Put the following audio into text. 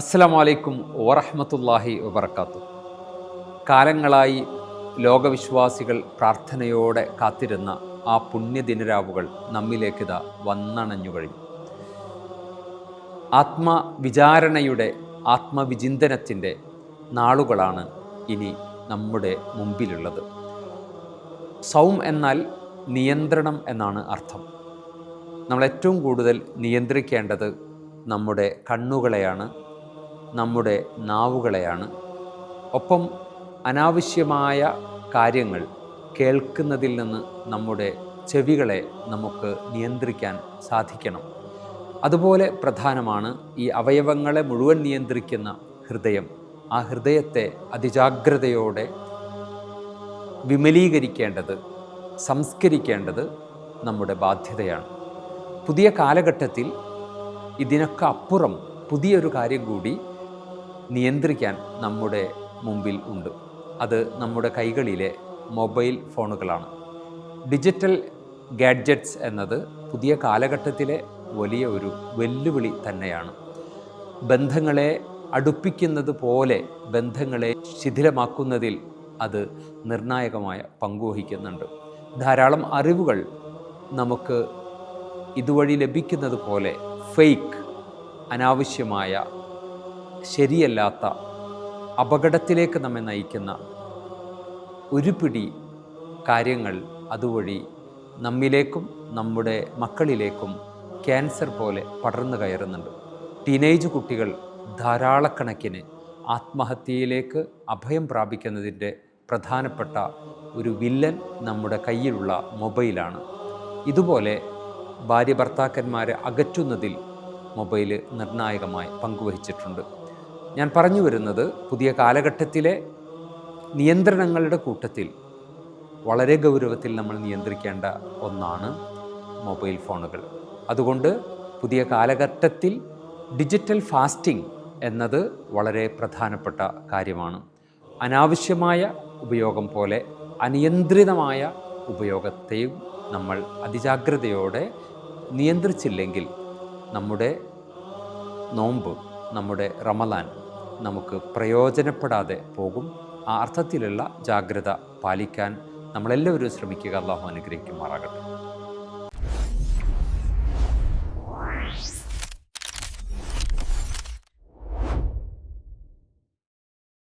അസ്സലാമു അലൈക്കും വറഹ്മത്തുള്ളാഹി വബറകാതുഹു. കാലങ്ങളായി ലോകവിശ്വാസികൾ പ്രാർത്ഥനയോടെ കാത്തിരുന്ന ആ പുണ്യദിനരാവുകൾ നമ്മിലേക്കിതാ വന്നണഞ്ഞു കഴിഞ്ഞു. ആത്മവിചാരണയുടെ ആത്മവിചിന്തനത്തിൻ്റെ നാളുകളാണ് ഇനി നമ്മുടെ മുമ്പിലുള്ളത്. സൗം എന്നാൽ നിയന്ത്രണം എന്നാണ് അർത്ഥം. നമ്മളേറ്റവും കൂടുതൽ നിയന്ത്രിക്കേണ്ടത് നമ്മുടെ കണ്ണുകളെയാണ്, നമ്മുടെ നാവുകളെയാണ്. ഒപ്പം അനാവശ്യമായ കാര്യങ്ങൾ കേൾക്കുന്നതിൽ നിന്ന് നമ്മുടെ ചെവികളെ നമുക്ക് നിയന്ത്രിക്കാൻ സാധിക്കണം. അതുപോലെ പ്രധാനമാണ് ഈ അവയവങ്ങളെ മുഴുവൻ നിയന്ത്രിക്കുന്ന ഹൃദയം. ആ ഹൃദയത്തെ അതിജാഗ്രതയോടെ വിമലീകരിക്കേണ്ടത്, സംസ്കരിക്കേണ്ടത് നമ്മുടെ ബാധ്യതയാണ്. പുതിയ കാലഘട്ടത്തിൽ ഇതിനൊക്കെ അപ്പുറം പുതിയൊരു കാര്യം കൂടി നിയന്ത്രിക്കാൻ നമ്മുടെ മുമ്പിൽ ഉണ്ട്. അത് നമ്മുടെ കൈകളിലെ മൊബൈൽ ഫോണുകളാണ്. ഡിജിറ്റൽ ഗാഡ്ജറ്റ്സ് എന്നത് പുതിയ കാലഘട്ടത്തിലെ വലിയ ഒരു വെല്ലുവിളി തന്നെയാണ്. ബന്ധങ്ങളെ അടുപ്പിക്കുന്നത് പോലെ ബന്ധങ്ങളെ ശിഥിലമാക്കുന്നതിൽ അത് നിർണായകമായ പങ്കുവഹിക്കുന്നുണ്ട്. ധാരാളം അറിവുകൾ നമുക്ക് ഇതുവഴി ലഭിക്കുന്നത് പോലെ ഫേക്ക്, അനാവശ്യമായ, ശരിയല്ലാത്ത, അപകടത്തിലേക്ക് നമ്മെ നയിക്കുന്ന ഒരു പിടി കാര്യങ്ങൾ അതുവഴി നമ്മിലേക്കും നമ്മുടെ മക്കളിലേക്കും ക്യാൻസർ പോലെ പടർന്നു കയറുന്നുണ്ട്. ടീനേജ് കുട്ടികൾ ധാരാളക്കണക്കിന് ആത്മഹത്യയിലേക്ക് അഭയം പ്രാപിക്കുന്നതിൻ്റെ പ്രധാനപ്പെട്ട ഒരു വില്ലൻ നമ്മുടെ കയ്യിലുള്ള മൊബൈലാണ്. ഇതുപോലെ ഭാര്യ ഭർത്താക്കന്മാരെ അകറ്റുന്നതിൽ മൊബൈൽ നിർണായകമായി പങ്കുവഹിച്ചിട്ടുണ്ട്. ഞാൻ പറഞ്ഞു വരുന്നത്, പുതിയ കാലഘട്ടത്തിലെ നിയന്ത്രണങ്ങളുടെ കൂട്ടത്തിൽ വളരെ ഗൗരവത്തിൽ നമ്മൾ നിയന്ത്രിക്കേണ്ട ഒന്നാണ് മൊബൈൽ ഫോണുകൾ. അതുകൊണ്ട് പുതിയ കാലഘട്ടത്തിൽ ഡിജിറ്റൽ ഫാസ്റ്റിംഗ് എന്നത് വളരെ പ്രധാനപ്പെട്ട കാര്യമാണ്. അനാവശ്യമായ ഉപയോഗം പോലെ അനിയന്ത്രിതമായ ഉപയോഗത്തെയും നമ്മൾ അതിജാഗ്രതയോടെ നിയന്ത്രിച്ചില്ലെങ്കിൽ നമ്മുടെ നോമ്പ്, നമ്മുടെ റമദാൻ നമുക്ക് പ്രയോജനപ്പെടാതെ പോകും. ആ അർത്ഥത്തിലുള്ള ജാഗ്രത പാലിക്കാൻ നമ്മളെല്ലാവരും ശ്രമിക്കുക. അല്ലാഹു അനുഗ്രഹിക്കുമാറാകട്ടെ.